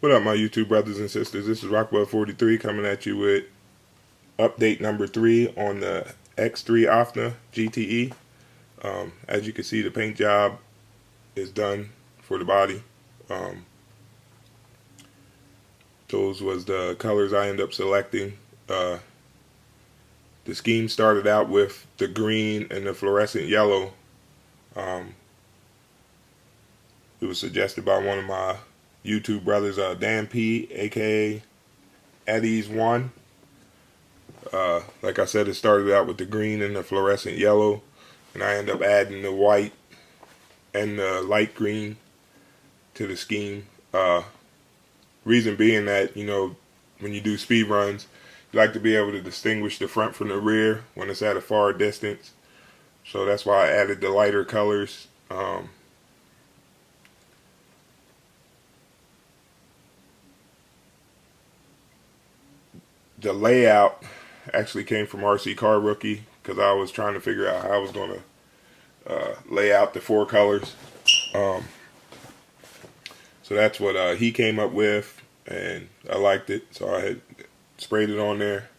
What up, my YouTube brothers and sisters? This is Rockwell43 coming at you with update number 3 on the X3 ofna GTE. As you can see, the paint job is done for the body. Those was the colors I ended up selecting. The scheme started out with the green and the fluorescent yellow. It was suggested by one of my YouTube brothers, Dan P, aka Eddie's1. Like I said, it started out with the green and the fluorescent yellow, and I ended up adding the white and the light green to the scheme. Reason being that, you know, when you do speed runs, you like to be able to distinguish the front from the rear when it's at a far distance. So that's why I added the lighter colors. The layout actually came from RC Car Rookie because I was trying to figure out how I was going to lay out the 4 colors. So that's what he came up with, and I liked it, so I had sprayed it on there.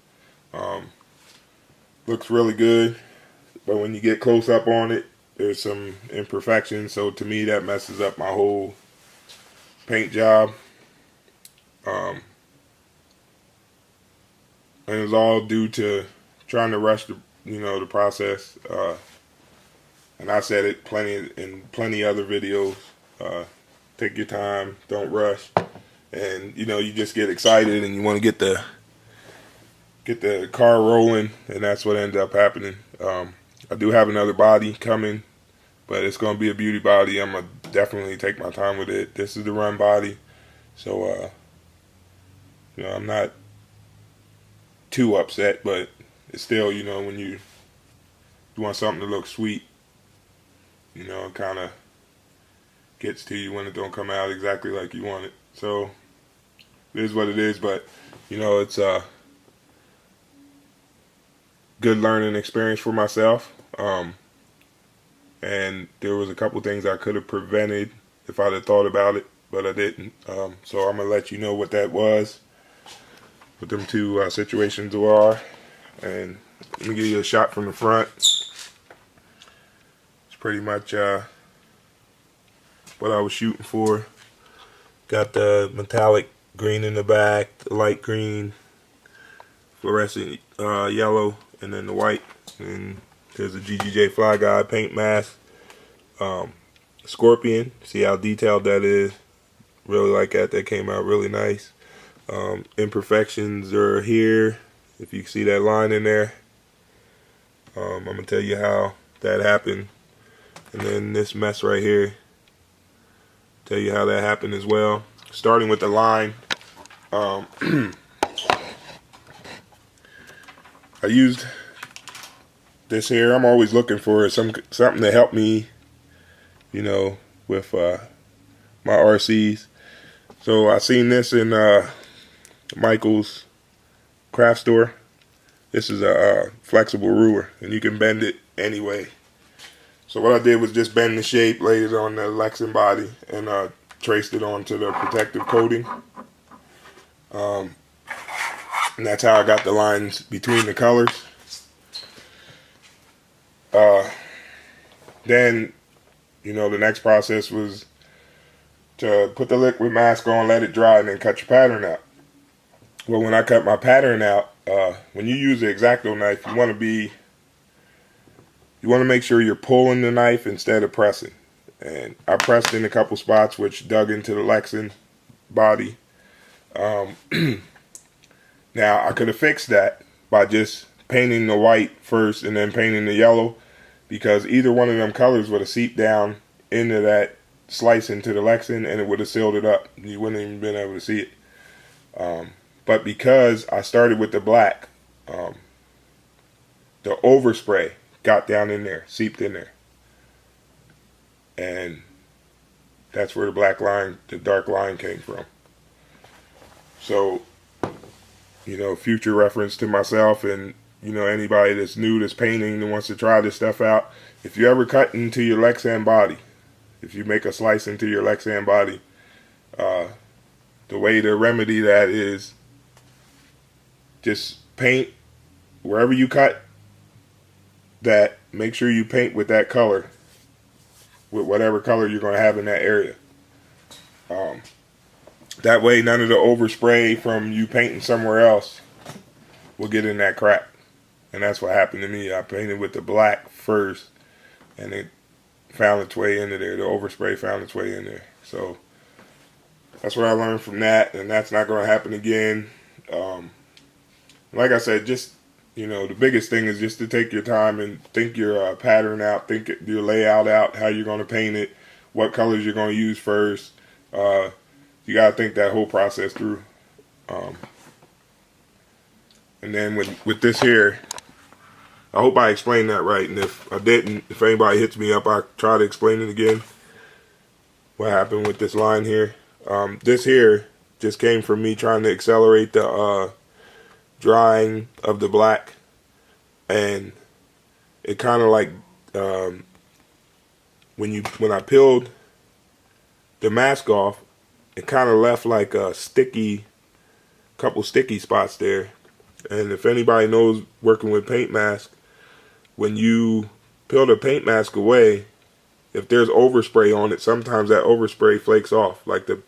Looks really good, but when you get close up on it, there's some imperfections, so to me that messes up my whole paint job. And it's all due to trying to rush the process. And I said it plenty other videos. Take your time, don't rush, and you just get excited and you want to get the car rolling, and that's what ended up happening. I do have another body coming, but it's gonna be a beauty body. I'm gonna definitely take my time with it. This is the run body, so I'm not too upset, but it's still, when you want something to look sweet, it kind of gets to you when it don't come out exactly like you want it. So it is what it is, but it's a good learning experience for myself. And there was a couple things I could have prevented if I'd have thought about it, but I didn't. So I'm gonna let you know what that was, what them two situations are, and let me give you a shot from the front. It's pretty much what I was shooting for. Got the metallic green in the back, the light green, fluorescent yellow, and then the white. And there's a GGJ Fly Guy paint mask. Scorpion, see how detailed that is. Really like that. That came out really nice. Imperfections are here. If you can see that line in there, I'm gonna tell you how that happened. And then this mess right here, tell you how that happened as well. Starting with the line, I used this here. I'm always looking for something to help me, with my RCs. So I seen this in Michael's craft store. This is a flexible ruler, and you can bend it anyway. So what I did was just bend the shape, laid it on the Lexan body, and traced it onto the protective coating. And that's how I got the lines between the colors. Then, the next process was to put the liquid mask on, let it dry, and then cut your pattern out. Well, when I cut my pattern out, when you use the X-Acto knife, you want to make sure you're pulling the knife instead of pressing. And I pressed in a couple spots, which dug into the Lexan body. Now, I could have fixed that by just painting the white first and then painting the yellow, because either one of them colors would have seeped down into that slice into the Lexan, and it would have sealed it up. You wouldn't even been able to see it. But because I started with the black, the overspray got down in there, seeped in there. And that's where the dark line came from. So, future reference to myself and, anybody that's new, that's painting and wants to try this stuff out. If you ever cut into your Lexan body, if you make a slice into your Lexan body, the way to remedy that is just paint wherever you cut that. Make sure you paint with that color, with whatever color you're going to have in that area. That way none of the overspray from you painting somewhere else will get in that crack. And that's what happened to me. I painted with the black first, and it found its way into there. The overspray found its way in there. So that's what I learned from that, and that's not going to happen again. Like I said, just, the biggest thing is just to take your time and think your pattern out, think your layout out, how you're going to paint it, what colors you're going to use first. You got to think that whole process through. And then with this here, I hope I explained that right. And if I didn't, if anybody hits me up, I'll try to explain it again. What happened with this line here. This here just came from me trying to accelerate the drying of the black. And it kind of like, when I peeled the mask off, it kind of left like a couple sticky spots there. And if anybody knows working with paint mask, when you peel the paint mask away, if there's overspray on it, sometimes that overspray flakes off, like the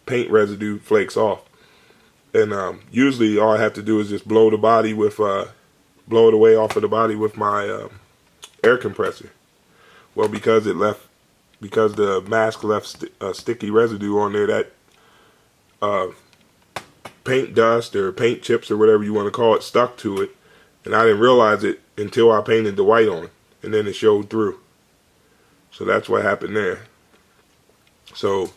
paint residue flakes off. And usually all I have to do is just blow it away off of the body with my air compressor. Well, because the mask left sticky residue on there, that paint dust or paint chips or whatever you want to call it stuck to it, and I didn't realize it until I painted the white on, and then it showed through. So that's what happened there. So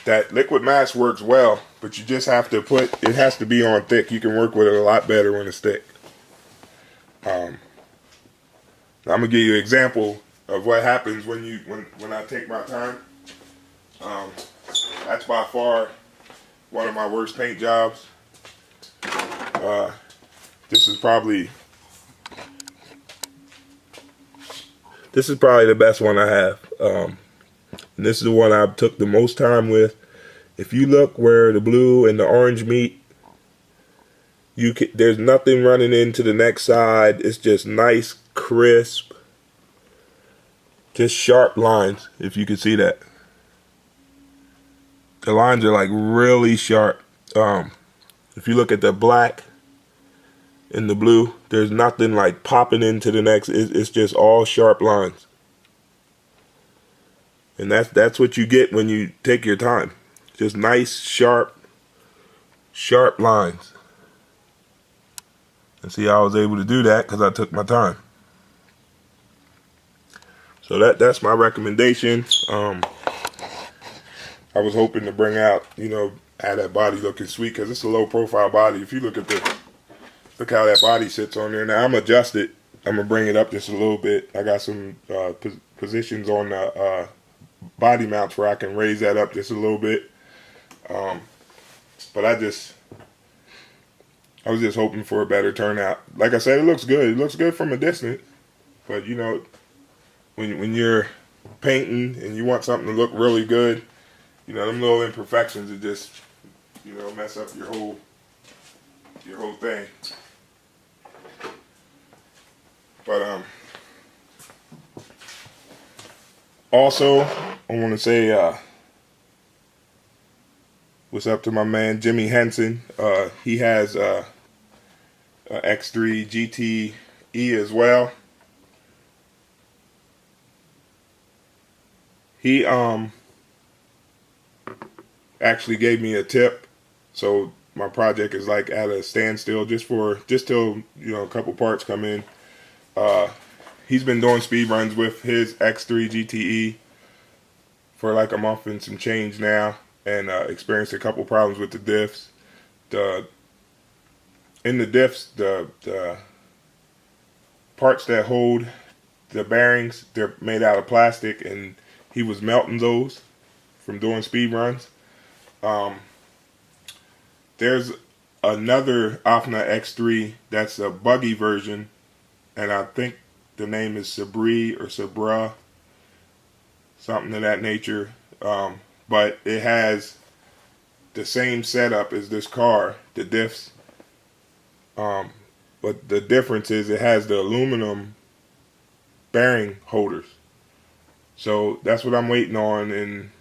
that liquid mask works well, but you just have to it has to be on thick. You can work with it a lot better when it's thick. I'm gonna give you an example of what happens when I take my time. That's by far one of my worst paint jobs. This is probably the best one I have. And this is the one I took the most time with. If you look where the blue and the orange meet, there's nothing running into the next side. It's just nice, crisp, just sharp lines, if you can see that. The lines are like really sharp. If you look at the black and the blue, there's nothing like popping into the next. It's just all sharp lines. And that's what you get when you take your time. Just nice, sharp lines. And see how I was able to do that because I took my time. So that's my recommendation. I was hoping to bring out, have that body looking sweet because it's a low profile body. If you look how that body sits on there. Now I'm adjusted. I'm gonna bring it up just a little bit. I got some positions on the body mounts where I can raise that up just a little bit. But I was just hoping for a better turnout. Like I said, it looks good. It looks good from a distance. But when you're painting and you want something to look really good, them little imperfections that just, mess up your whole thing. But also, I want to say what's up to my man Jimmy Henson. He has a X3 GTE as well. He actually gave me a tip, so my project is like at a standstill just till a couple parts come in. He's been doing speed runs with his X3 GTE for like a month and some change now, and experienced a couple problems with the diffs. In the diffs, the parts that hold the bearings, they're made out of plastic, and he was melting those from doing speed runs. There's another ofna X3 that's a buggy version, and I think the name is Sabri or Sabra, something of that nature. But it has the same setup as this car, the diffs. But the difference is it has the aluminum bearing holders. So that's what I'm waiting on, and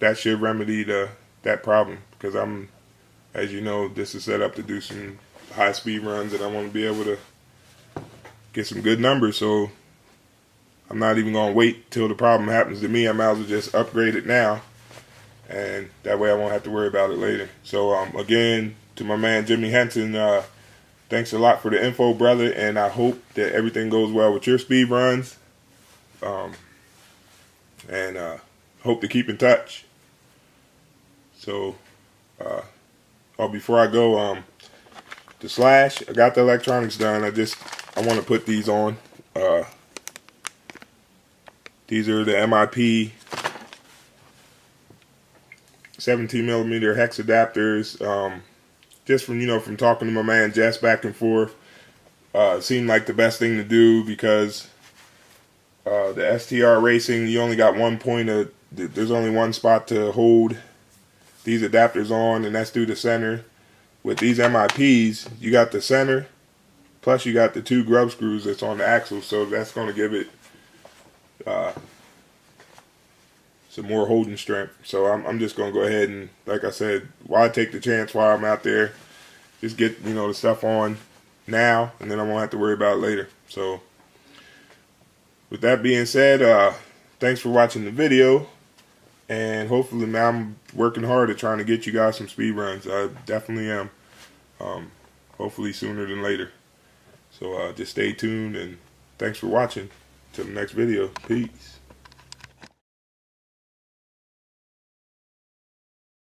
that should remedy that problem, because as you know, this is set up to do some high speed runs, and I want to be able to get some good numbers. So I'm not even going to wait till the problem happens to me. I might as well just upgrade it now, and that way I won't have to worry about it later. So again, to my man Jimmy Henson, thanks a lot for the info, brother, and I hope that everything goes well with your speed runs. And hope to keep in touch. So, before I go, the Slash, I got the electronics done. I want to put these on. These are the MIP 17 millimeter hex adapters. Just from talking to my man Jess back and forth, it seemed like the best thing to do, because the STR racing, you only got there's only one spot to hold these adapters on, and that's through the center. With these MIPs, you got the center, plus you got the 2 grub screws that's on the axle, so that's going to give it some more holding strength. So I'm just going to go ahead and, like I said, why take the chance while I'm out there? Just get the stuff on now, and then I won't have to worry about it later. So with that being said, thanks for watching the video, and hopefully now I'm working hard at trying to get you guys some speed runs. I definitely am. Hopefully sooner than later. So just stay tuned, and thanks for watching. Till the next video. Peace.